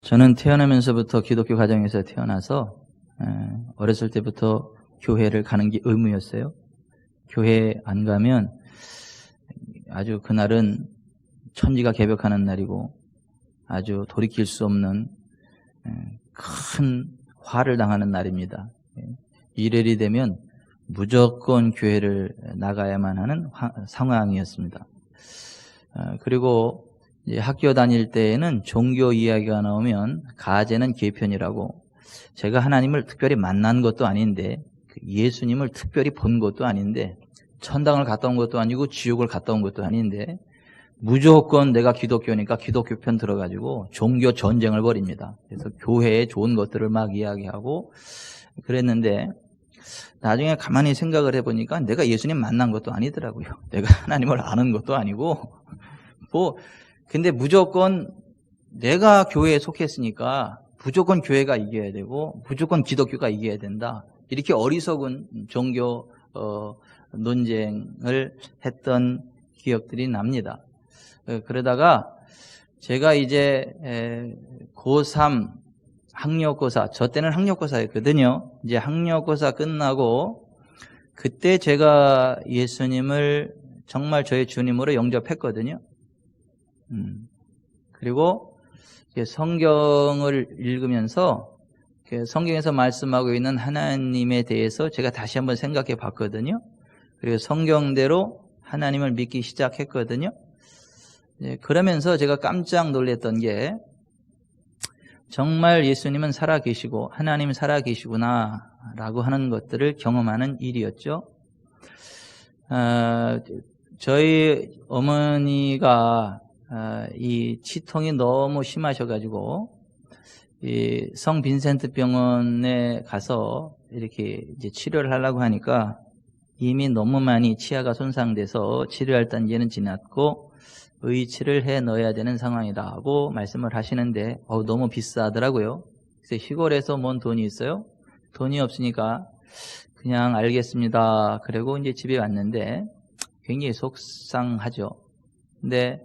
저는 태어나면서부터 기독교 가정에서 태어나서 어렸을 때부터 교회를 가는 게 의무였어요. 교회 안 가면 아주 그날은 천지가 개벽하는 날이고 아주 돌이킬 수 없는 큰 화를 당하는 날입니다. 일요일이 되면 무조건 교회를 나가야만 하는 상황이었습니다. 그리고 이제 학교 다닐 때에는 종교 이야기가 나오면 가제는 개편이라고, 제가 하나님을 특별히 만난 것도 아닌데 예수님을 특별히 본 것도 아닌데 천당을 갔다 온 것도 아니고 지옥을 갔다 온 것도 아닌데 무조건 내가 기독교니까 기독교 편 들어가지고 종교 전쟁을 벌입니다. 그래서 교회에 좋은 것들을 막 이야기하고 그랬는데 나중에 가만히 생각을 해보니까 내가 예수님 만난 것도 아니더라고요. 내가 하나님을 아는 것도 아니고 근데 무조건 내가 교회에 속했으니까 무조건 교회가 이겨야 되고 무조건 기독교가 이겨야 된다, 이렇게 어리석은 종교 논쟁을 했던 기억들이 납니다. 그러다가 제가 이제 고3 학력고사, 저 때는 학력고사였거든요. 이제 학력고사 끝나고 그때 제가 예수님을 정말 저의 주님으로 영접했거든요. 그리고 성경을 읽으면서 성경에서 말씀하고 있는 하나님에 대해서 제가 다시 한번 생각해 봤거든요. 그리고 성경대로 하나님을 믿기 시작했거든요. 그러면서 제가 깜짝 놀랐던 게 정말 예수님은 살아계시고 하나님은 살아계시구나 라고 하는 것들을 경험하는 일이었죠. 저희 어머니가 이 치통이 너무 심하셔가지고 이 성 빈센트 병원에 가서 이렇게 이제 치료를 하려고 하니까 이미 너무 많이 치아가 손상돼서 치료할 단계는 지났고 의치를 해 넣어야 되는 상황이다 하고 말씀을 하시는데 너무 비싸더라고요. 그래서 시골에서 뭔 돈이 있어요? 돈이 없으니까 그냥 알겠습니다. 그리고 이제 집에 왔는데 굉장히 속상하죠. 근데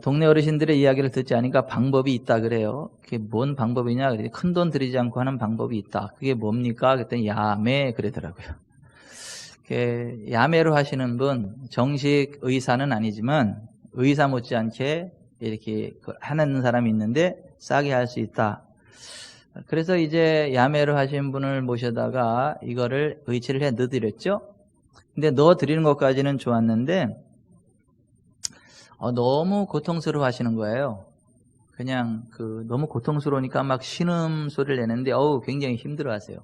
동네 어르신들의 이야기를 듣지 않으니까 방법이 있다 그래요. 그게 뭔 방법이냐? 큰 돈 들이지 않고 하는 방법이 있다. 그게 뭡니까? 그랬더니 야매 그러더라고요. 야매로 하시는 분, 정식 의사는 아니지만 의사 못지않게 이렇게 하는 사람이 있는데 싸게 할 수 있다. 그래서 이제 야매로 하신 분을 모셔다가 이거를 의치를 해 넣어드렸죠. 근데 넣어드리는 것까지는 좋았는데 너무 고통스러워 하시는 거예요. 그냥 너무 고통스러우니까 막 신음 소리를 내는데 굉장히 힘들어 하세요.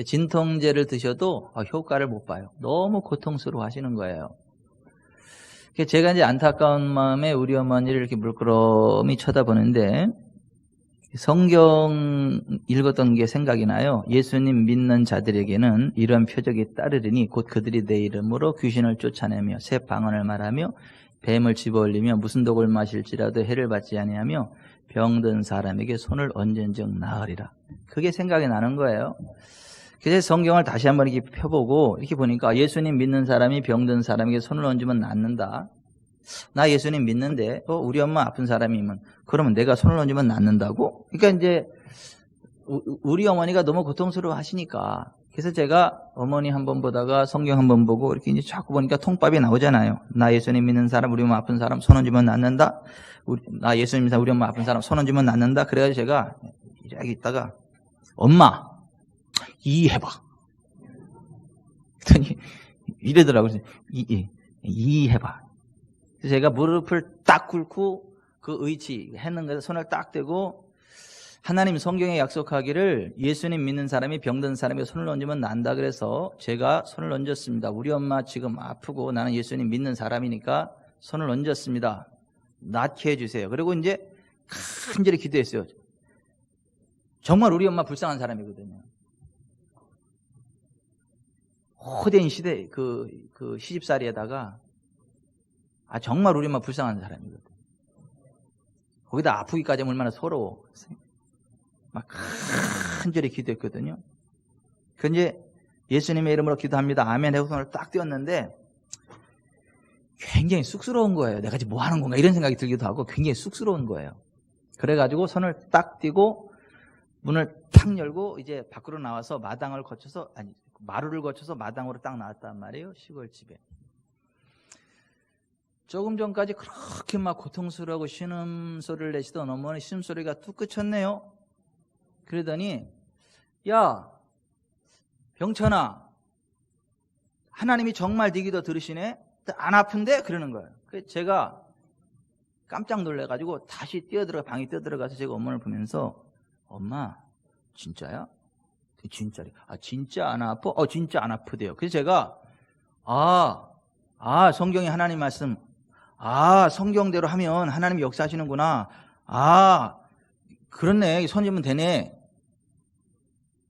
진통제를 드셔도 효과를 못 봐요. 너무 고통스러워 하시는 거예요. 제가 이제 안타까운 마음에 우리 어머니를 이렇게 물끄러미 쳐다보는데 성경 읽었던 게 생각이 나요. 예수님 믿는 자들에게는 이런 표적이 따르리니 곧 그들이 내 이름으로 귀신을 쫓아내며 새 방언을 말하며 뱀을 집어올리며 무슨 독을 마실지라도 해를 받지 아니하며 병든 사람에게 손을 얹은 즉 나으리라. 그게 생각이 나는 거예요. 그래서 성경을 다시 한번 이렇게 펴보고 이렇게 보니까 예수님 믿는 사람이 병든 사람에게 손을 얹으면 낫는다. 나 예수님 믿는데 우리 엄마 아픈 사람이면 그러면 내가 손을 얹으면 낫는다고? 그러니까 이제 우리 어머니가 너무 고통스러워 하시니까, 그래서 제가 어머니 한번 보다가 성경 한번 보고 이렇게 이제 자꾸 보니까 통밥이 나오잖아요. 나 예수님 믿는 사람, 우리 엄마 아픈 사람 손 얹으면 낫는다. 나 예수님 믿는 사람, 우리 엄마 아픈 사람 손 얹으면 낫는다. 그래가지고 제가 이렇게 있다가 엄마 이해해봐. 그랬더니 이러더라고요. 이해해봐. 그래서 제가 무릎을 딱 꿇고 그 의치 했는 거에서 손을 딱 대고 하나님 성경에 약속하기를 예수님 믿는 사람이 병든 사람에게 손을 얹으면 난다 그래서 제가 손을 얹었습니다. 우리 엄마 지금 아프고 나는 예수님 믿는 사람이니까 손을 얹었습니다. 낫게 해주세요. 그리고 이제 간절히 기도했어요. 정말 우리 엄마 불쌍한 사람이거든요. 호된 시대 그 시집살이에다가 정말 우리 엄마 불쌍한 사람이거든. 거기다 아프기까지 하면 얼마나 서러워. 막 간절히 기도했거든요. 근데 예수님의 이름으로 기도합니다. 아멘 하고 손을 딱 띄웠는데 굉장히 쑥스러운 거예요. 내가 지금 뭐 하는 건가 이런 생각이 들기도 하고 굉장히 쑥스러운 거예요. 그래가지고 손을 딱 띄고 문을 탁 열고 이제 밖으로 나와서 마당을 거쳐서, 아니, 마루를 거쳐서 마당으로 딱 나왔단 말이에요. 시골집에. 조금 전까지 그렇게 막 고통스러워하고 신음소리를 내시던 어머니 신음소리가 뚝 그쳤네요. 그러더니, 야, 병천아, 하나님이 정말 네 기도 들으시네? 안 아픈데? 그러는 거예요. 그래서 제가 깜짝 놀래가지고 다시 방에 뛰어들어가서 제가 엄마를 보면서, 엄마, 진짜야? 진짜래. 아, 진짜 안 아파? 진짜 안 아프대요. 그래서 제가, 성경이 하나님 말씀, 성경대로 하면 하나님이 역사하시는구나. 그렇네. 손이면 되네.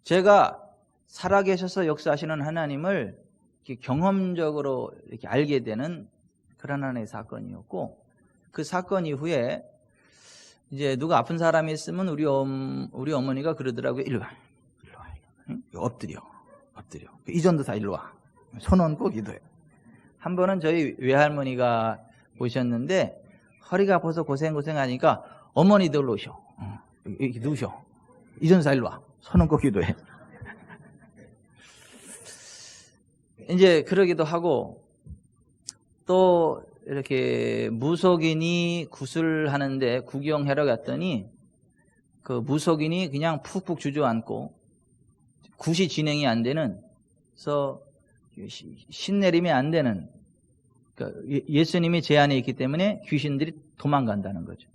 제가 살아계셔서 역사하시는 하나님을 이렇게 경험적으로 이렇게 알게 되는 그런 하나의 사건이었고, 그 사건 이후에 이제 누가 아픈 사람이 있으면 우리 어머니가 그러더라고요. 일로 와. 응? 엎드려. 이 전도사 일로 와. 손 얹고 기도해. 한 번은 저희 외할머니가 오셨는데 허리가 아파서 고생하니까 어머니들 오셔. 이렇게 누우셔. 이 전도사 일로 와. 손 얹고 기도해. 이제 그러기도 하고, 또 이렇게 무속인이 구슬하는데 구경하러 갔더니 그 무속인이 그냥 푹푹 주저앉고 굿이 진행이 안 되는, 그래서 신내림이 안 되는, 그러니까 예수님이 제 안에 있기 때문에 귀신들이 도망간다는 거죠.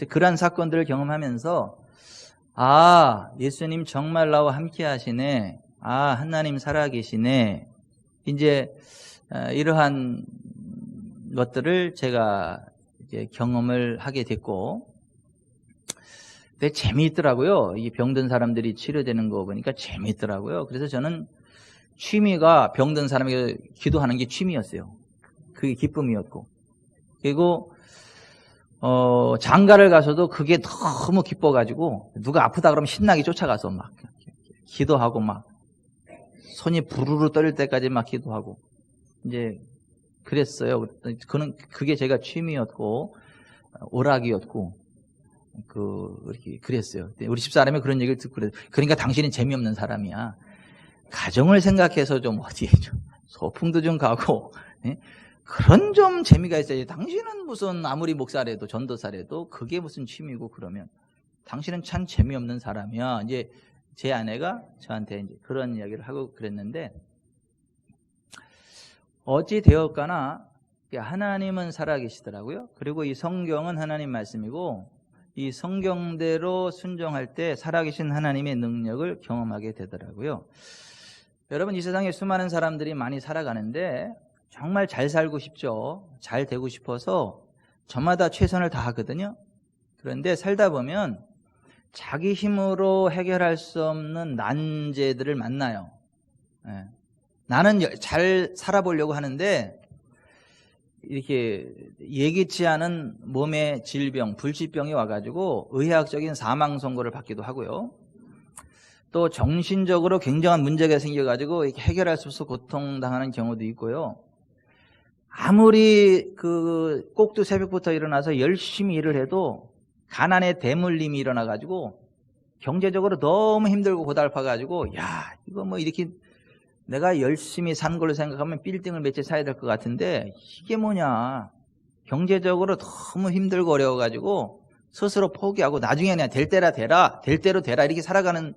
그러한 사건들을 경험하면서 예수님 정말 나와 함께 하시네. 하나님 살아계시네. 이제 이러한 것들을 제가 이제 경험을 하게 됐고, 되게 재미있더라고요. 이 병든 사람들이 치료되는 거 보니까 재미있더라고요. 그래서 저는 취미가 병든 사람에게 기도하는 게 취미였어요. 그게 기쁨이었고, 그리고 장가를 가서도 그게 너무 기뻐가지고 누가 아프다 그러면 신나게 쫓아가서 막 기도하고 막 손이 부르르 떨릴 때까지 막 기도하고 이제 그랬어요. 그게 제가 취미였고 오락이었고 이렇게 그랬어요. 우리 집사람이 그런 얘기를 듣고 그래요. 그러니까 당신은 재미없는 사람이야. 가정을 생각해서 좀 어디에 좀 소풍도 좀 가고, 예? 그런 좀 재미가 있어야지. 당신은 무슨 아무리 목사래도 전도사래도 그게 무슨 취미고, 그러면 당신은 참 재미없는 사람이야. 이제 제 아내가 저한테 이제 그런 이야기를 하고 그랬는데, 어찌 되었거나 하나님은 살아계시더라고요. 그리고 이 성경은 하나님 말씀이고, 이 성경대로 순종할 때 살아계신 하나님의 능력을 경험하게 되더라고요. 여러분, 이 세상에 수많은 사람들이 많이 살아가는데 정말 잘 살고 싶죠. 잘 되고 싶어서 저마다 최선을 다하거든요. 그런데 살다 보면 자기 힘으로 해결할 수 없는 난제들을 만나요. 나는 잘 살아보려고 하는데 이렇게 예기치 않은 몸의 질병, 불치병이 와가지고 의학적인 사망 선고를 받기도 하고요. 또 정신적으로 굉장한 문제가 생겨가지고 해결할 수 없어 고통당하는 경우도 있고요. 아무리 꼭두 새벽부터 일어나서 열심히 일을 해도 가난의 대물림이 일어나가지고 경제적으로 너무 힘들고 고달파가지고, 이거 뭐 이렇게 내가 열심히 산 걸로 생각하면 빌딩을 몇 채 사야 될 것 같은데 이게 뭐냐, 경제적으로 너무 힘들고 어려워가지고 스스로 포기하고 나중에 그냥 될 대로 되라 이렇게 살아가는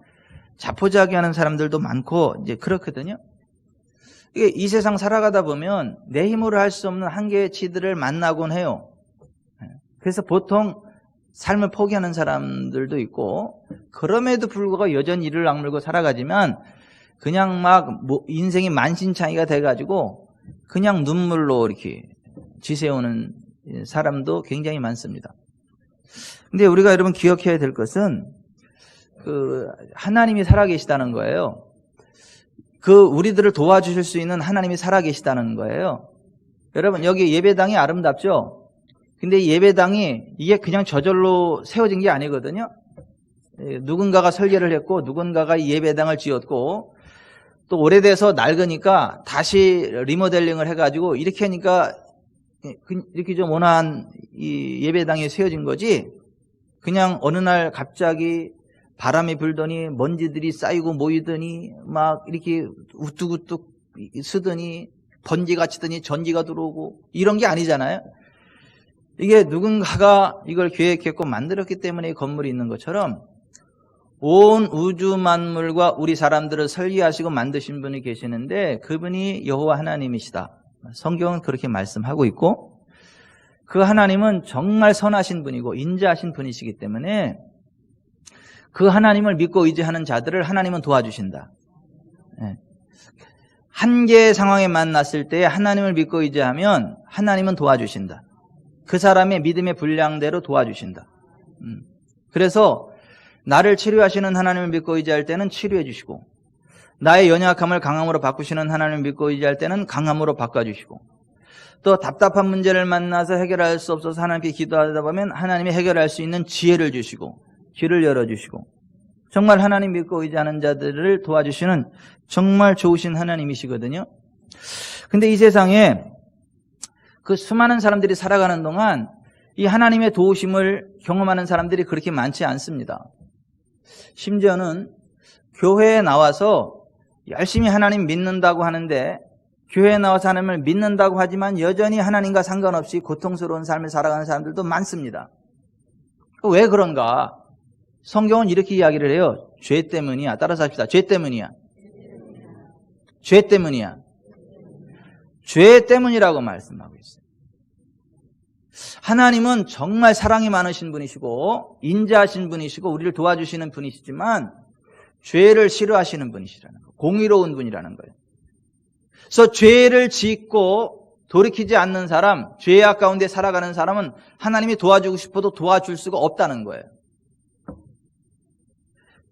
자포자기하는 사람들도 많고 이제 그렇거든요. 이게 이 세상 살아가다 보면 내 힘으로 할 수 없는 한계치들을 만나곤 해요. 그래서 보통 삶을 포기하는 사람들도 있고, 그럼에도 불구하고 여전히 이를 악물고 살아가지만 그냥 막 인생이 만신창이가 돼가지고 그냥 눈물로 이렇게 지새우는 사람도 굉장히 많습니다. 근데 우리가 여러분 기억해야 될 것은 하나님이 살아계시다는 거예요. 우리들을 도와주실 수 있는 하나님이 살아계시다는 거예요. 여러분, 여기 예배당이 아름답죠? 근데 예배당이 이게 그냥 저절로 세워진 게 아니거든요. 누군가가 설계를 했고 누군가가 이 예배당을 지었고 또 오래돼서 낡으니까 다시 리모델링을 해가지고 이렇게 하니까 이렇게 좀 온화한 이 예배당이 세워진 거지, 그냥 어느 날 갑자기 바람이 불더니 먼지들이 쌓이고 모이더니 막 이렇게 우뚝우뚝 쓰더니 번개가 치더니 전기가 들어오고 이런 게 아니잖아요. 이게 누군가가 이걸 계획했고 만들었기 때문에 이 건물이 있는 것처럼 온 우주 만물과 우리 사람들을 설계하시고 만드신 분이 계시는데 그분이 여호와 하나님이시다. 성경은 그렇게 말씀하고 있고 그 하나님은 정말 선하신 분이고 인자하신 분이시기 때문에 그 하나님을 믿고 의지하는 자들을 하나님은 도와주신다. 한계의 상황에 만났을 때 하나님을 믿고 의지하면 하나님은 도와주신다. 그 사람의 믿음의 분량대로 도와주신다. 그래서 나를 치료하시는 하나님을 믿고 의지할 때는 치료해 주시고 나의 연약함을 강함으로 바꾸시는 하나님을 믿고 의지할 때는 강함으로 바꿔주시고 또 답답한 문제를 만나서 해결할 수 없어서 하나님께 기도하다 보면 하나님이 해결할 수 있는 지혜를 주시고 길을 열어주시고 정말 하나님 믿고 의지하는 자들을 도와주시는 정말 좋으신 하나님이시거든요. 근데 이 세상에 그 수많은 사람들이 살아가는 동안 이 하나님의 도우심을 경험하는 사람들이 그렇게 많지 않습니다. 심지어는 교회에 나와서 열심히 하나님 믿는다고 하는데 교회에 나와서 하나님을 믿는다고 하지만 여전히 하나님과 상관없이 고통스러운 삶을 살아가는 사람들도 많습니다. 왜 그런가? 성경은 이렇게 이야기를 해요. 죄 때문이야. 따라서 합시다. 죄 때문이야. 죄 때문이야. 죄 때문이라고 말씀하고 있어요. 하나님은 정말 사랑이 많으신 분이시고 인자하신 분이시고 우리를 도와주시는 분이시지만 죄를 싫어하시는 분이시라는 거예요. 공의로운 분이라는 거예요. 그래서 죄를 짓고 돌이키지 않는 사람, 죄악 가운데 살아가는 사람은 하나님이 도와주고 싶어도 도와줄 수가 없다는 거예요.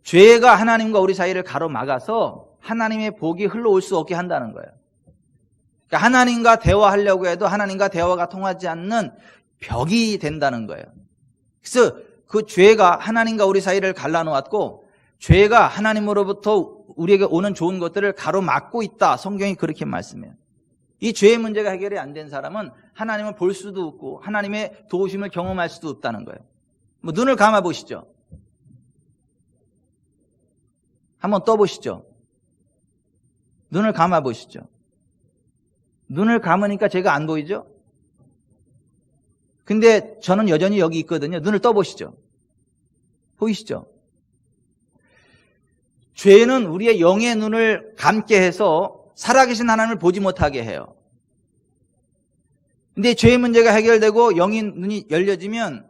죄가 하나님과 우리 사이를 가로막아서 하나님의 복이 흘러올 수 없게 한다는 거예요. 그러니까 하나님과 대화하려고 해도 하나님과 대화가 통하지 않는 벽이 된다는 거예요. 그래서 그 죄가 하나님과 우리 사이를 갈라놓았고 죄가 하나님으로부터 우리에게 오는 좋은 것들을 가로막고 있다. 성경이 그렇게 말씀해요. 이 죄의 문제가 해결이 안 된 사람은 하나님을 볼 수도 없고 하나님의 도우심을 경험할 수도 없다는 거예요. 뭐 눈을 감아 보시죠. 한번 떠보시죠. 눈을 감아 보시죠. 눈을 감으니까 제가 안 보이죠? 근데 저는 여전히 여기 있거든요. 눈을 떠보시죠. 보이시죠? 죄는 우리의 영의 눈을 감게 해서 살아계신 하나님을 보지 못하게 해요. 근데 죄의 문제가 해결되고 영의 눈이 열려지면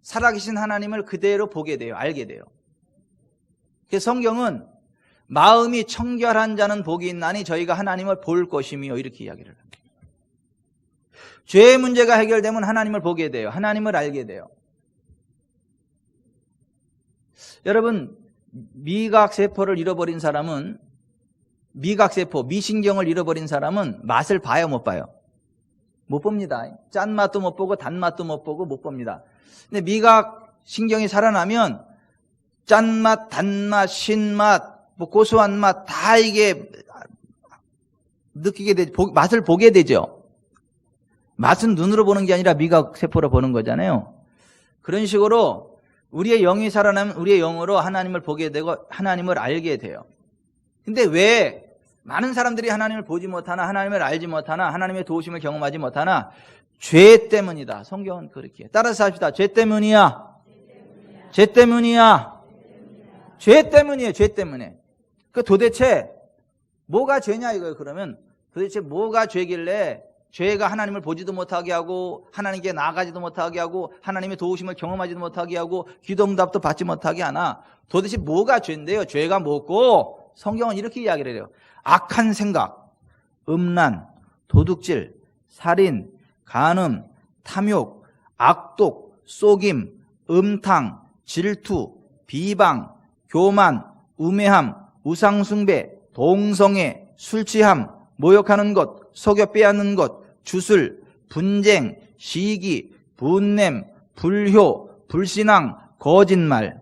살아계신 하나님을 그대로 보게 돼요. 알게 돼요. 그래서 성경은 마음이 청결한 자는 복이 있나니 저희가 하나님을 볼 것이며 이렇게 이야기를 합니다. 죄의 문제가 해결되면 하나님을 보게 돼요. 하나님을 알게 돼요. 여러분, 미각세포를 잃어버린 사람은 미각세포, 미신경을 잃어버린 사람은 맛을 봐요, 못 봐요? 못 봅니다. 짠맛도 못 보고 단맛도 못 보고 못 봅니다. 근데 미각신경이 살아나면 짠맛, 단맛, 신맛, 뭐 고소한 맛 다 이게 느끼게 되죠. 맛을 보게 되죠. 맛은 눈으로 보는 게 아니라 미각세포로 보는 거잖아요. 그런 식으로 우리의 영이 살아나면 우리의 영으로 하나님을 보게 되고 하나님을 알게 돼요. 근데 왜 많은 사람들이 하나님을 보지 못하나 하나님을 알지 못하나 하나님의 도우심을 경험하지 못하나? 죄 때문이다. 성경은 그렇게 해요. 따라서 합시다. 죄 때문이야. 죄 때문이야. 죄 때문이에요. 죄 때문에. 그 도대체 뭐가 죄냐 이거예요. 그러면 도대체 뭐가 죄길래 죄가 하나님을 보지도 못하게 하고 하나님께 나아가지도 못하게 하고 하나님의 도우심을 경험하지도 못하게 하고 기도응답도 받지 못하게 하나? 도대체 뭐가 죄인데요? 죄가 뭐고? 성경은 이렇게 이야기를 해요. 악한 생각, 음란, 도둑질, 살인, 간음, 탐욕, 악독, 속임, 음탕, 질투, 비방, 교만, 우매함, 우상숭배, 동성애, 술취함, 모욕하는 것, 속여 빼앗는 것, 주술, 분쟁, 시기, 분냄, 불효, 불신앙, 거짓말,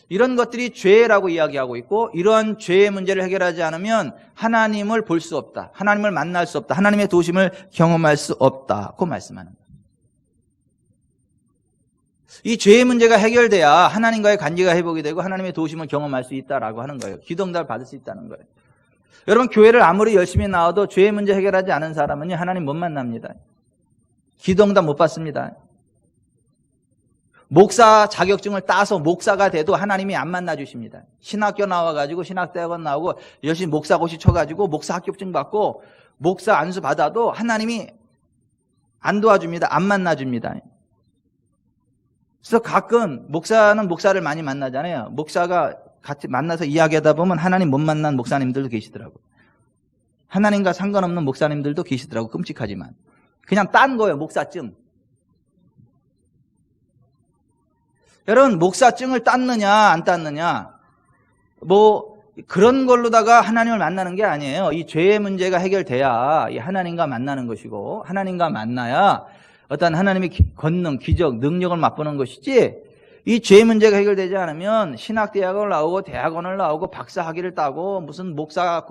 이런 것들이 죄라고 이야기하고 있고 이러한 죄의 문제를 해결하지 않으면 하나님을 볼 수 없다. 하나님을 만날 수 없다. 하나님의 도우심을 경험할 수 없다고 말씀하는 거예요. 이 죄의 문제가 해결돼야 하나님과의 관계가 회복이 되고 하나님의 도우심을 경험할 수 있다라고 하는 거예요. 기도응답을 받을 수 있다는 거예요. 여러분, 교회를 아무리 열심히 나와도 죄의 문제 해결하지 않은 사람은요, 하나님 못 만납니다. 기도응답 못 받습니다. 목사 자격증을 따서 목사가 돼도 하나님이 안 만나주십니다. 신학교 나와가지고 신학대학원 나오고 열심히 목사고시 쳐가지고 목사 합격증 받고 목사 안수 받아도 하나님이 안 도와줍니다. 안 만나줍니다. 그래서 가끔 목사는 목사를 많이 만나잖아요. 목사가 같이 만나서 이야기하다 보면 하나님 못 만난 목사님들도 계시더라고요. 하나님과 상관없는 목사님들도 계시더라고요. 끔찍하지만. 그냥 딴 거예요. 목사증. 여러분, 목사증을 땄느냐 안 땄느냐 뭐 그런 걸로다가 하나님을 만나는 게 아니에요. 이 죄의 문제가 해결돼야 이 하나님과 만나는 것이고, 하나님과 만나야 어떤 하나님의 권능, 기적, 능력을 맛보는 것이지, 이 죄의 문제가 해결되지 않으면 신학대학을 나오고 대학원을 나오고 박사학위를 따고 무슨 목사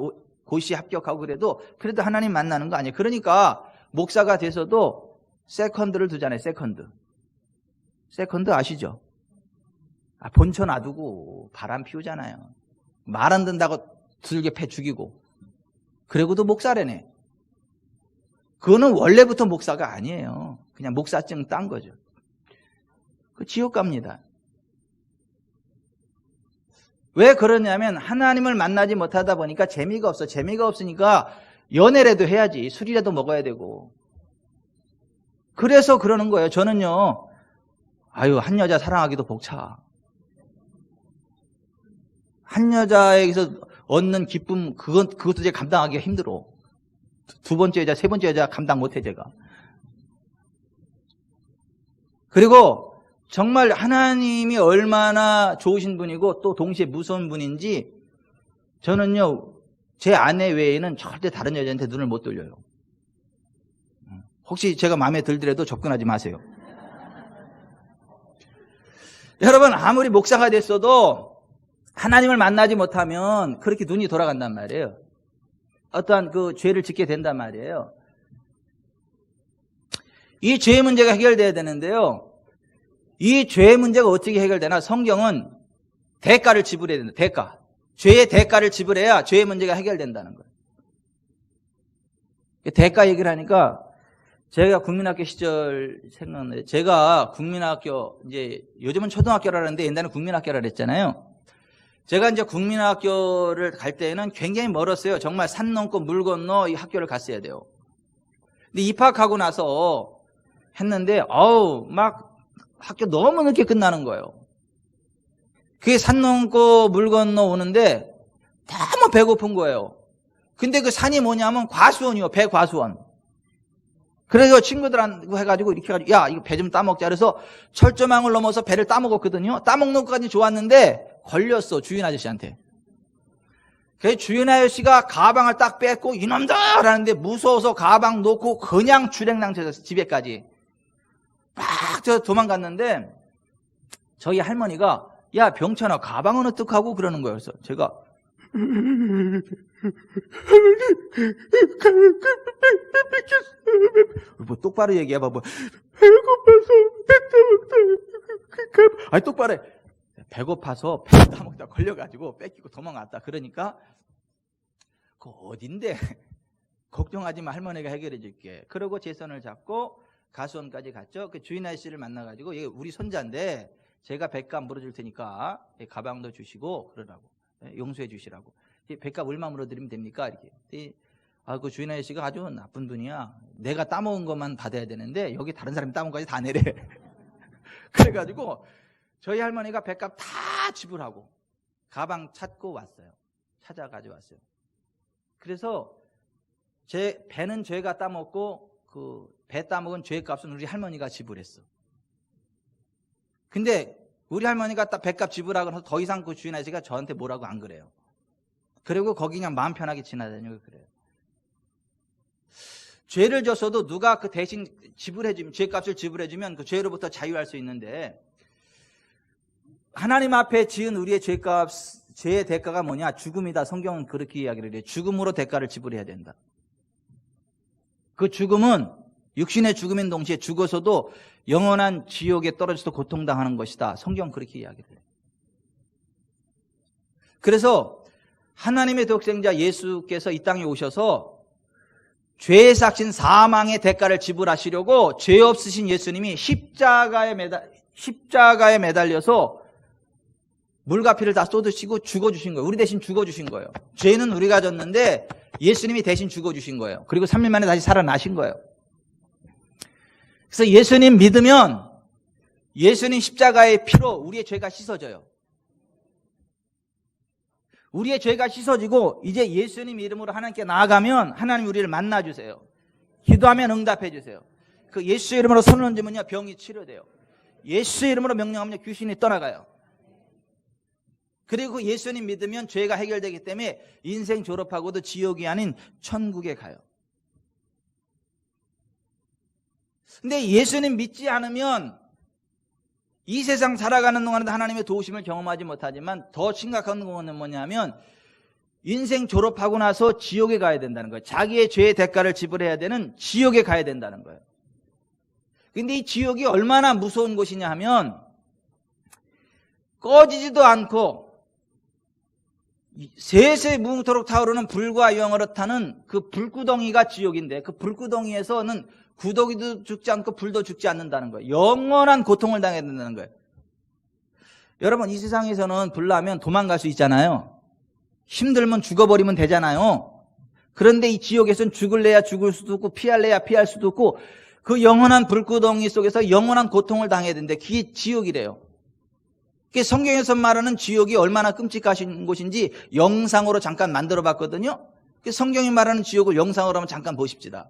고시 합격하고 그래도 하나님 만나는 거 아니에요. 그러니까 목사가 돼서도 세컨드를 두잖아요. 세컨드 아시죠? 본처 놔두고 바람 피우잖아요. 말 안 듣는다고 두들겨 패 죽이고. 그러고도 목사래네. 그거는 원래부터 목사가 아니에요. 그냥 목사증 딴 거죠. 그 지옥 갑니다. 왜 그러냐면 하나님을 만나지 못하다 보니까 재미가 없어. 재미가 없으니까 연애라도 해야지. 술이라도 먹어야 되고. 그래서 그러는 거예요. 저는요, 한 여자 사랑하기도 벅차. 한 여자에게서 얻는 기쁨, 그것도 제가 감당하기가 힘들어. 두 번째 여자, 세 번째 여자 감당 못해, 제가. 그리고 정말 하나님이 얼마나 좋으신 분이고 또 동시에 무서운 분인지 저는요, 제 아내 외에는 절대 다른 여자한테 눈을 못 돌려요. 혹시 제가 마음에 들더라도 접근하지 마세요. 여러분, 아무리 목사가 됐어도 하나님을 만나지 못하면 그렇게 눈이 돌아간단 말이에요. 어떠한 그 죄를 짓게 된단 말이에요. 이 죄의 문제가 해결돼야 되는데요. 이 죄의 문제가 어떻게 해결되나? 성경은 대가를 지불해야 된다. 대가. 죄의 대가를 지불해야 죄의 문제가 해결된다는 거예요. 대가 얘기를 하니까 제가 국민학교 시절 생각나요. 제가 국민학교, 요즘은 초등학교라는데 옛날에는 국민학교라 그랬잖아요. 제가 국민학교를 갈 때는 굉장히 멀었어요. 정말 산 넘고 물 건너 이 학교를 갔어야 돼요. 근데 입학하고 나서 했는데, 막 학교 너무 늦게 끝나는 거예요. 그게 산 넘고 물 건너 오는데 너무 배고픈 거예요. 근데 그 산이 뭐냐면 과수원이요. 배과수원. 그래서 친구들하고 해가지고 이렇게 해가지고, 야, 이거 배 좀 따먹자. 그래서 철조망을 넘어서 배를 따먹었거든요. 따먹는 것까지 좋았는데 걸렸어, 주인 아저씨한테. 그래서 주인 아저씨가 가방을 딱 뺏고 이놈들 하는데 무서워서 가방 놓고 그냥 주랭랑쳐서 집에까지 막 도망갔는데 저희 할머니가, 야, 병찬아, 가방은 어떡하고? 그러는 거예요. 그래서 제가 뭐 똑바로 얘기해봐. 뭐 배고파서 똑바로 해. 배고파서 배 따먹다 걸려가지고 뺏기고 도망갔다. 그러니까 그 어딘데? 걱정하지 마, 할머니가 해결해 줄게. 그러고 제 손을 잡고 가수원까지 갔죠. 그 주인 아저씨를 만나가지고, 얘 우리 손자인데 제가 백값 물어줄 테니까 가방도 주시고 그러라고, 용서해 주시라고. 백값 얼마 물어드리면 됩니까? 이렇게. 그 주인 아저씨가 아주 나쁜 분이야. 내가 따먹은 것만 받아야 되는데 여기 다른 사람이 따먹은 것까지 다 내래. 그래가지고 저희 할머니가 백값 다 지불하고 가방 찾고 왔어요. 찾아가지고 왔어요. 그래서 제 배는 제가 따먹고 그 배 따먹은 죄값은 우리 할머니가 지불했어. 근데 우리 할머니가 딱 배값 지불하고 나서 더 이상 그 주인 아저씨가 저한테 뭐라고 안 그래요. 그리고 거기 그냥 마음 편하게 지나다니고 그래요. 죄를 졌어도 누가 그 대신 지불해주면, 죄값을 지불해주면 그 죄로부터 자유할 수 있는데, 하나님 앞에 지은 우리의 죄값, 죄의 대가가 뭐냐? 죽음이다. 성경은 그렇게 이야기를 해요. 죽음으로 대가를 지불해야 된다. 그 죽음은 육신의 죽음인 동시에 죽어서도 영원한 지옥에 떨어져서 고통당하는 것이다. 성경은 그렇게 이야기를 해요. 그래서 하나님의 독생자 예수께서 이 땅에 오셔서 죄의 삭신 사망의 대가를 지불하시려고 죄 없으신 예수님이 십자가에 매달려서 물과 피를 다 쏟으시고 죽어주신 거예요. 우리 대신 죽어주신 거예요. 죄는 우리가 졌는데 예수님이 대신 죽어주신 거예요. 그리고 3일 만에 다시 살아나신 거예요. 그래서 예수님 믿으면 예수님 십자가의 피로 우리의 죄가 씻어져요. 우리의 죄가 씻어지고 이제 예수님 이름으로 하나님께 나아가면 하나님 우리를 만나주세요. 기도하면 응답해주세요. 그 예수 이름으로 손을 얹으면요 병이 치료돼요. 예수 이름으로 명령하면 귀신이 떠나가요. 그리고 예수님 믿으면 죄가 해결되기 때문에 인생 졸업하고도 지옥이 아닌 천국에 가요. 근데 예수님 믿지 않으면 이 세상 살아가는 동안에도 하나님의 도우심을 경험하지 못하지만 더 심각한 건 뭐냐면 인생 졸업하고 나서 지옥에 가야 된다는 거예요. 자기의 죄의 대가를 지불해야 되는 지옥에 가야 된다는 거예요. 근데 이 지옥이 얼마나 무서운 곳이냐 하면 꺼지지도 않고 세세 무궁토록 타오르는 불과 영으로 타는 그 불구덩이가 지옥인데 그 불구덩이에서는 구더기도 죽지 않고 불도 죽지 않는다는 거예요. 영원한 고통을 당해야 된다는 거예요. 여러분 이 세상에서는 불나면 도망갈 수 있잖아요. 힘들면 죽어버리면 되잖아요. 그런데 이 지옥에서는 죽을래야 죽을 수도 있고 피할래야 피할 수도 있고 그 영원한 불구덩이 속에서 영원한 고통을 당해야 되는데 그게 지옥이래요. 성경에서 말하는 지옥이 얼마나 끔찍하신 곳인지 영상으로 잠깐 만들어 봤거든요. 성경이 말하는 지옥을 영상으로 한번 잠깐 보십시다.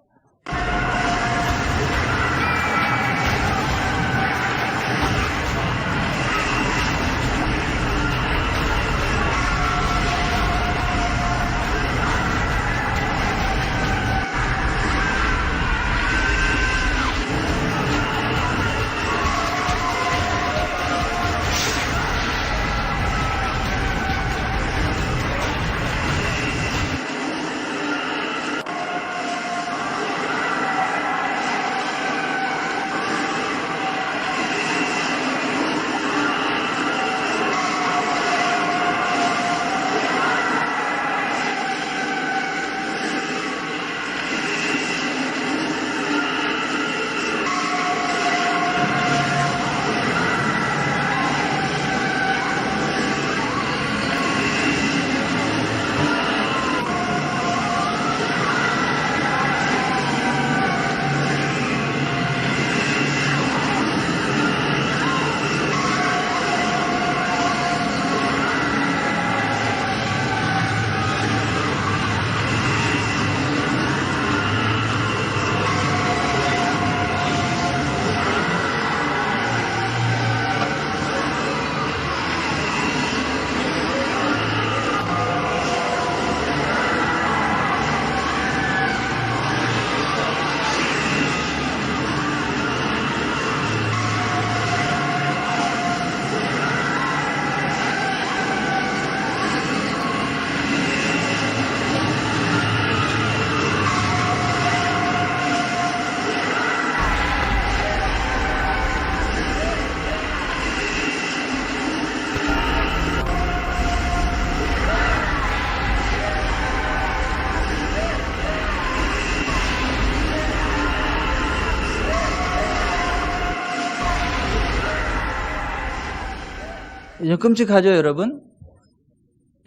좀 끔찍하죠, 여러분?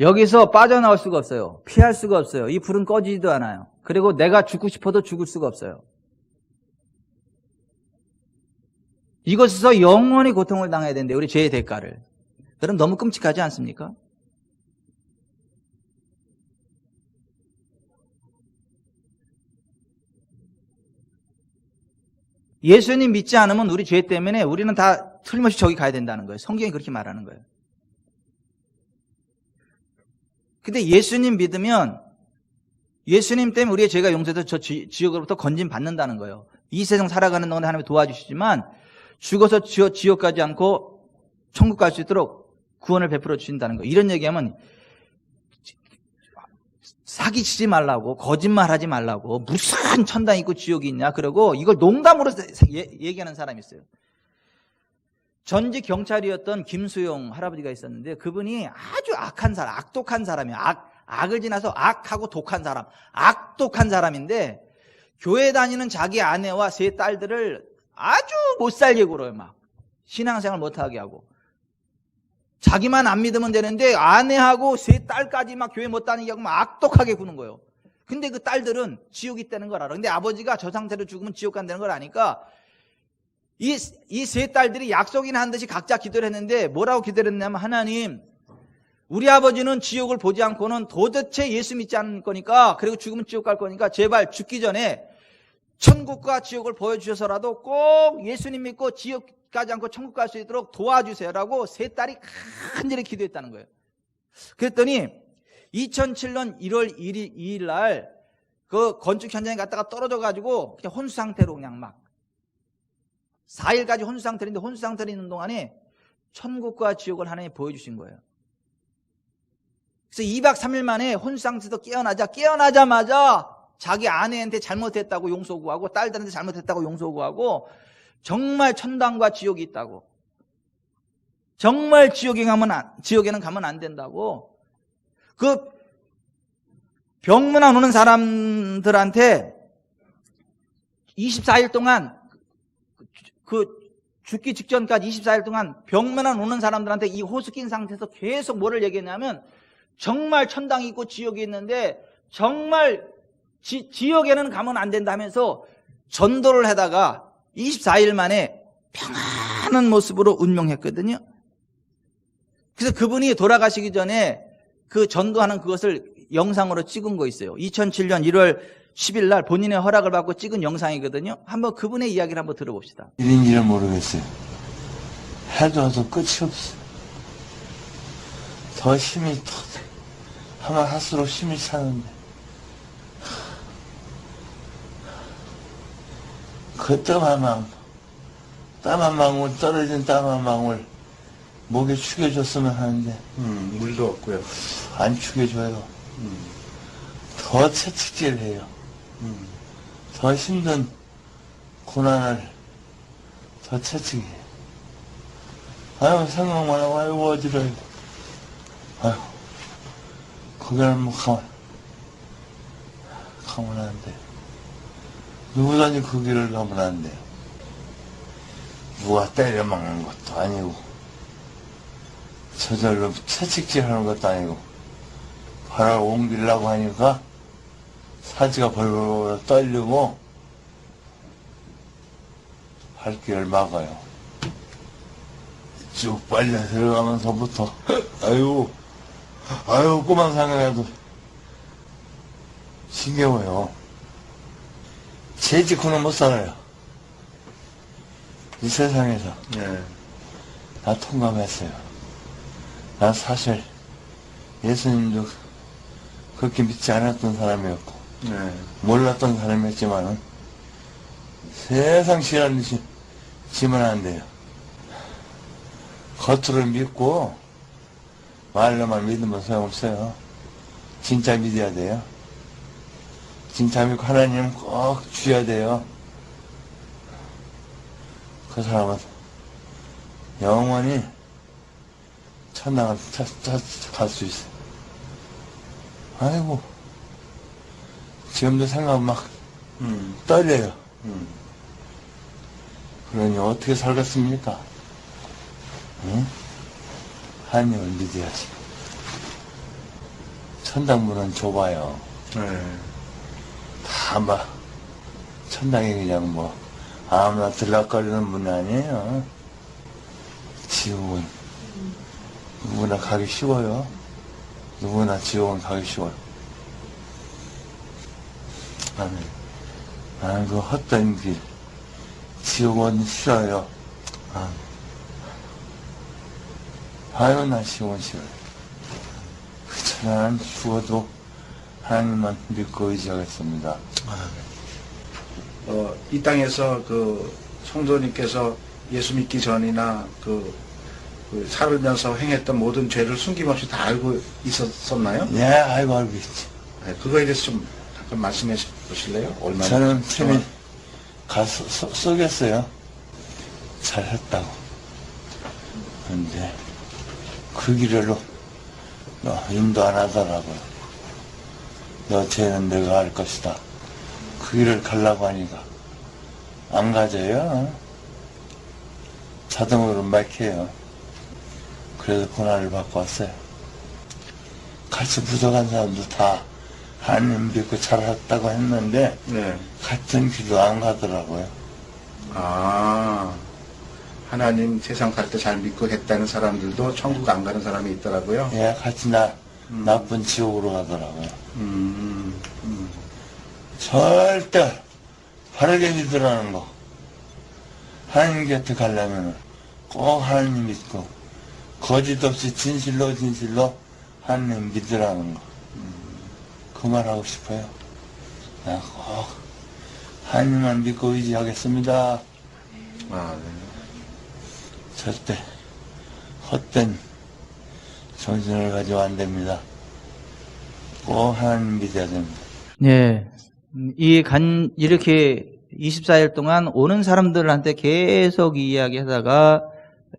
여기서 빠져나올 수가 없어요. 피할 수가 없어요. 이 불은 꺼지지도 않아요. 그리고 내가 죽고 싶어도 죽을 수가 없어요. 이것에서 영원히 고통을 당해야 되는데 우리 죄의 대가를. 그럼 너무 끔찍하지 않습니까? 예수님 믿지 않으면 우리 죄 때문에 우리는 다 틀림없이 저기 가야 된다는 거예요. 성경이 그렇게 말하는 거예요. 근데 예수님 믿으면 예수님 때문에 우리의 죄가 용서돼서 저 지옥으로부터 건진받는다는 거예요. 이 세상 살아가는 동안에 하나님이 도와주시지만 죽어서 지옥 가지 않고 천국 갈 수 있도록 구원을 베풀어 주신다는 거예요. 이런 얘기하면 사기치지 말라고, 거짓말하지 말라고, 무슨 천당 있고 지옥이 있냐 그러고 이걸 농담으로 얘기하는 사람이 있어요. 전직 경찰이었던 김수용 할아버지가 있었는데 그분이 아주 악한 사람, 악독한 사람이에요. 악을 지나서 악하고 독한 사람, 악독한 사람인데 교회 다니는 자기 아내와 세 딸들을 아주 못살게 굴어요. 막 신앙생활 못하게 하고, 자기만 안 믿으면 되는데 아내하고 세 딸까지 막 교회 못 다니게 하고 막 악독하게 구는 거예요. 근데 그 딸들은 지옥 있다는 걸 알아. 근데 아버지가 저 상태로 죽으면 지옥 간다는 걸 아니까 이 세 딸들이 약속이나 한 듯이 각자 기도를 했는데 뭐라고 기도를 했냐면, 하나님, 우리 아버지는 지옥을 보지 않고는 도대체 예수 믿지 않을 거니까, 그리고 죽으면 지옥 갈 거니까 제발 죽기 전에 천국과 지옥을 보여주셔서라도 꼭 예수님 믿고 지옥 가지 않고 천국 갈 수 있도록 도와주세요라고 세 딸이 간절히 기도했다는 거예요. 그랬더니 2007년 1월 2일 날 그 건축 현장에 갔다가 떨어져가지고 그냥 혼수 상태로 그냥 막 4일까지 혼수 상태인데, 혼수 상태로 있는 동안에 천국과 지옥을 하나님이 보여주신 거예요. 그래서 2박 3일 만에 혼수 상태에서 깨어나자마자 자기 아내한테 잘못했다고 용서 구하고, 딸들한테 잘못했다고 용서 구하고, 정말 천당과 지옥이 있다고, 정말 지옥에는 가면 안 된다고, 그 병문안 오는 사람들한테 24일 동안, 그 죽기 직전까지 24일 동안 병문안 오는 사람들한테 이 호수 낀 상태에서 계속 뭐를 얘기했냐면, 정말 천당이 있고 지옥이 있는데 정말 지옥에는 가면 안 된다 하면서 전도를 하다가 24일 만에 평안한 모습으로 운명했거든요. 그래서 그분이 돌아가시기 전에 그 전도하는 그것을 영상으로 찍은 거 있어요. 2007년 1월 10일 날 본인의 허락을 받고 찍은 영상이거든요. 한번 그분의 이야기를 한번 들어봅시다. 일인지를 모르겠어요. 해도 해도 끝이 없어. 더 힘이 하면 할수록 힘이 차는데, 그 땀 한 방울, 떨어진 땀 한 방울 목에 축여줬으면 하는데 물도 없고요. 안 축여줘요. 더 채찍질해요. 더 힘든 고난을 더 채찍해요. 아유, 생각만 하고, 아유, 어지러워. 아유, 거기는 뭐 가면 안 돼. 누구든지 그 길을 가면 안 돼요. 누가 때려먹는 것도 아니고, 저절로 채찍질 하는 것도 아니고, 발을 옮기려고 하니까 사지가 벌벌 떨리고 발길을 막아요. 쭉 빨려 들어가면서부터 아유 꼬만 생각해도 지겨워요. 재직구는 못 살아요. 이 세상에서. 네. 나 통감했어요. 난 사실 예수님도 그렇게 믿지 않았던 사람이었고, 네. 몰랐던 사람이었지만은 세상 싫어하는 듯이 지면 안 돼요. 겉으로 믿고 말로만 믿으면 소용없어요. 진짜 믿어야 돼요. 진짜 믿고 하나님 꼭 주셔야 돼요. 그 사람은 영원히 천당을 갈 수 있어요. 아이고, 지금도 생각 막 떨려요. 그러니 어떻게 살겠습니까? 응? 하나님을 믿어야지. 천당문은 좁아요. 네. 다 막 천당이 그냥 뭐 아무나 들락거리는 문이 아니에요. 지옥은 누구나 가기 쉬워요. 누구나 지옥은 가기 쉬워요. 나는 그 헛된 길, 지옥은 싫어요. 아유, 나 지옥은 싫어요. 그렇잖아, 죽어도 하나님만 믿고 의지하겠습니다. 이 땅에서 그 성도님께서 예수 믿기 전이나 그 살면서 행했던 모든 죄를 숨김없이 다 알고 있었나요? 예, 알고 있지. 네, 그거에 대해서 좀 잠깐 말씀해 보실래요? 얼마나? 저는 편히 가서 쏘겠어요. 잘했다고. 근데 그 길로 인도 안 하더라고요. 너 죄는 내가 할 것이다. 그 길을 가려고 하니까 안 가져요. 자동으로 막혀요. 그래서 고난을 받고 왔어요. 같이 부족한 사람도 다 하나님 믿고 잘했다고 했는데 네. 같은 길로 안 가더라고요. 아, 하나님 세상 갈 때 잘 믿고 했다는 사람들도 천국 안 가는 사람이 있더라고요. 예, 같이 나쁜 지옥으로 가더라고요. 절대 바르게 믿으라는 거. 하나님 곁에 가려면 꼭 하나님 믿고 거짓 없이 진실로 하나님 믿으라는 거. 그 말 하고 싶어요. 나 꼭 하나님만 믿고 의지하겠습니다. 아, 네. 절대 헛된 정신을 가지고 안 됩니다. 꼭 하나님 믿어야 됩니다. 네. 이렇게 24일 동안 오는 사람들한테 계속 이야기하다가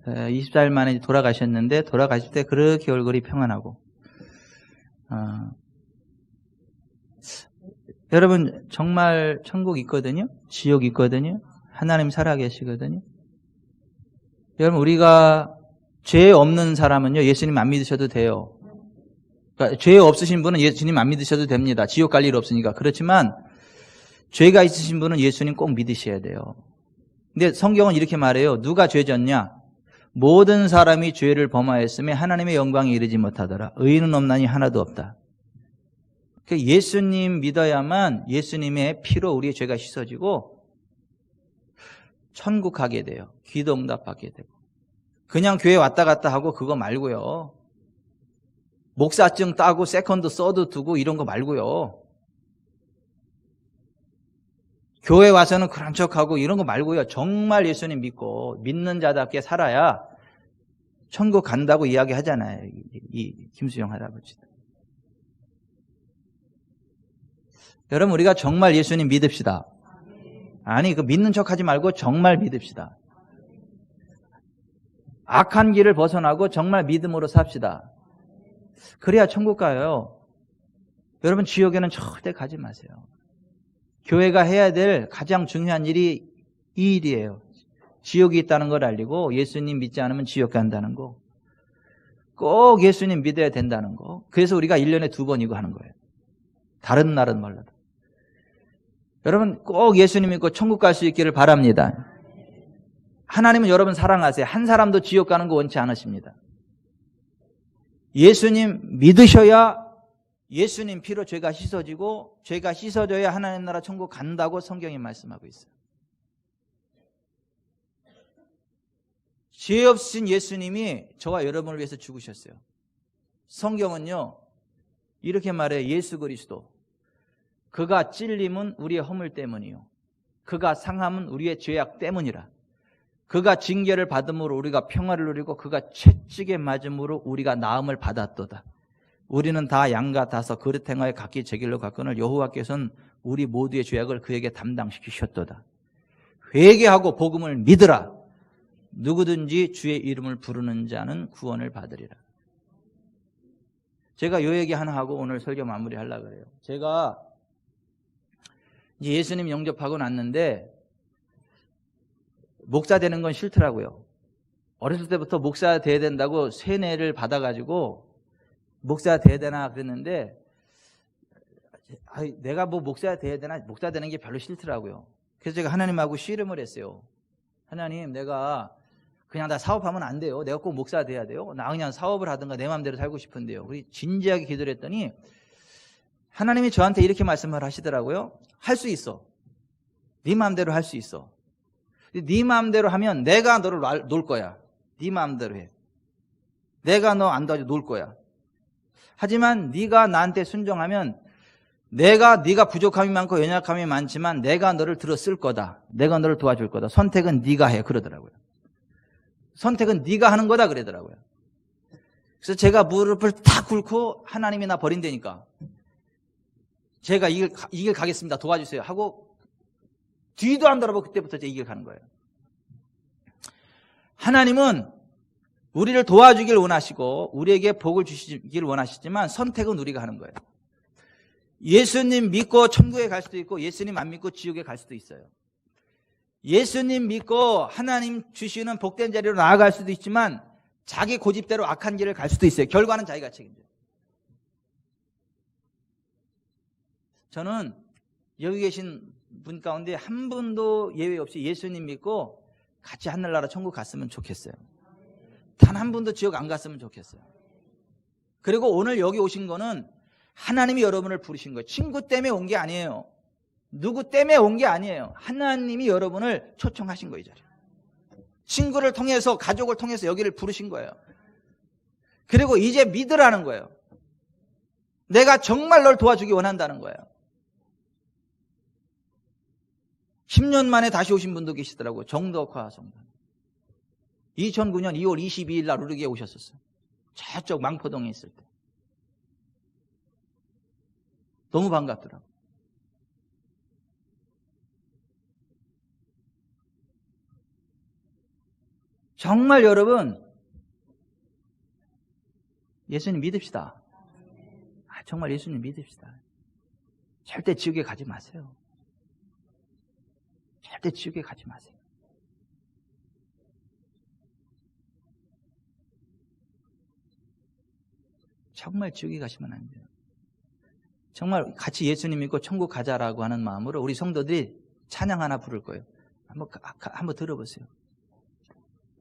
24일 만에 돌아가셨는데 돌아가실 때 그렇게 얼굴이 평안하고 여러분 정말 천국 있거든요. 지옥 있거든요. 하나님 살아계시거든요. 여러분 우리가 죄 없는 사람은요 예수님 안 믿으셔도 돼요. 그러니까 죄 없으신 분은 예수님 안 믿으셔도 됩니다. 지옥 갈 일 없으니까. 그렇지만 죄가 있으신 분은 예수님 꼭 믿으셔야 돼요. 근데 성경은 이렇게 말해요. 누가 죄 졌냐? 모든 사람이 죄를 범하였으며 하나님의 영광에 이르지 못하더라. 의인은 없나니 하나도 없다. 예수님 믿어야만 예수님의 피로 우리의 죄가 씻어지고 천국 가게 돼요. 기도 응답받게 되고. 그냥 교회 왔다 갔다 하고 그거 말고요. 목사증 따고 세컨드 서드 두고 이런 거 말고요. 교회 와서는 그런 척하고 이런 거 말고요. 정말 예수님 믿고 믿는 자답게 살아야 천국 간다고 이야기하잖아요. 이 김수영 할아버지도. 여러분 우리가 정말 예수님 믿읍시다. 아니 그 믿는 척하지 말고 정말 믿읍시다. 악한 길을 벗어나고 정말 믿음으로 삽시다. 그래야 천국 가요. 여러분 지옥에는 절대 가지 마세요. 교회가 해야 될 가장 중요한 일이 이 일이에요. 지옥이 있다는 걸 알리고 예수님 믿지 않으면 지옥 간다는 거. 꼭 예수님 믿어야 된다는 거. 그래서 우리가 1년에 2번이고 하는 거예요. 다른 날은 몰라도. 여러분 꼭 예수님 믿고 천국 갈 수 있기를 바랍니다. 하나님은 여러분 사랑하세요. 한 사람도 지옥 가는 거 원치 않으십니다. 예수님 믿으셔야 예수님 피로 죄가 씻어지고 죄가 씻어져야 하나님 나라 천국 간다고 성경이 말씀하고 있어요. 죄 없으신 예수님이 저와 여러분을 위해서 죽으셨어요. 성경은요 이렇게 말해요. 예수 그리스도 그가 찔림은 우리의 허물 때문이요 그가 상함은 우리의 죄악 때문이라. 그가 징계를 받음으로 우리가 평화를 누리고 그가 채찍에 맞음으로 우리가 나음을 받았도다. 우리는 다 양 같아서 그릇 행하여 각기 제 길로 갔거늘 여호와께서는 우리 모두의 죄악을 그에게 담당시키셨도다. 회개하고 복음을 믿으라. 누구든지 주의 이름을 부르는 자는 구원을 받으리라. 제가 요 얘기 하나 하고 오늘 설교 마무리하려고 그래요. 제가 이제 예수님 영접하고 났는데 목사 되는 건 싫더라고요. 어렸을 때부터 목사 돼야 된다고 세뇌를 받아가지고 목사 돼야 되나 그랬는데 내가 뭐 목사 돼야 되나 목사 되는 게 별로 싫더라고요. 그래서 제가 하나님하고 씨름을 했어요. 하나님 내가 그냥 다 사업하면 안 돼요. 내가 꼭 목사 돼야 돼요. 나 그냥 사업을 하든가 내 마음대로 살고 싶은데요. 우리 진지하게 기도를 했더니 하나님이 저한테 이렇게 말씀을 하시더라고요. 할 수 있어. 네 마음대로 할 수 있어. 네 마음대로 하면 내가 너를 놓을 거야. 네 마음대로 해. 내가 너 안 도와줘 놓을 거야. 하지만 네가 나한테 순종하면 네가 부족함이 많고 연약함이 많지만 내가 너를 들어 쓸 거다. 내가 너를 도와줄 거다. 선택은 네가 해 그러더라고요. 선택은 네가 하는 거다 그러더라고요. 그래서 제가 무릎을 탁 꿇고 하나님이 나 버린다니까. 제가 이 길 가겠습니다. 도와주세요. 하고 뒤도 안 돌아보고 그때부터 이 길 가는 거예요. 하나님은 우리를 도와주길 원하시고 우리에게 복을 주시길 원하시지만 선택은 우리가 하는 거예요. 예수님 믿고 천국에 갈 수도 있고 예수님 안 믿고 지옥에 갈 수도 있어요. 예수님 믿고 하나님 주시는 복된 자리로 나아갈 수도 있지만 자기 고집대로 악한 길을 갈 수도 있어요. 결과는 자기가 책임져요. 저는 여기 계신 분 가운데 한 분도 예외 없이 예수님 믿고 같이 하늘나라 천국 갔으면 좋겠어요. 단 한 분도 지옥 안 갔으면 좋겠어요. 그리고 오늘 여기 오신 거는 하나님이 여러분을 부르신 거예요. 친구 때문에 온 게 아니에요. 누구 때문에 온 게 아니에요. 하나님이 여러분을 초청하신 거예요. 이 자리에. 친구를 통해서 가족을 통해서 여기를 부르신 거예요. 그리고 이제 믿으라는 거예요. 내가 정말 널 도와주기 원한다는 거예요. 10년 만에 다시 오신 분도 계시더라고요. 정덕화 성도. 2009년 2월 22일 날 우르기에 오셨었어요. 저쪽 망포동에 있을 때. 너무 반갑더라고요. 정말 여러분 예수님 믿읍시다. 정말 예수님 믿읍시다. 절대 지옥에 가지 마세요. 절대 지옥에 가지 마세요. 정말 지옥에 가시면 안 돼요. 정말 같이 예수님 믿고 천국 가자라고 하는 마음으로 우리 성도들이 찬양 하나 부를 거예요. 한번 들어보세요.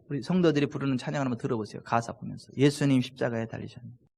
우리 성도들이 부르는 찬양 한번 들어보세요. 가사 보면서. 예수님 십자가에 달리셨네.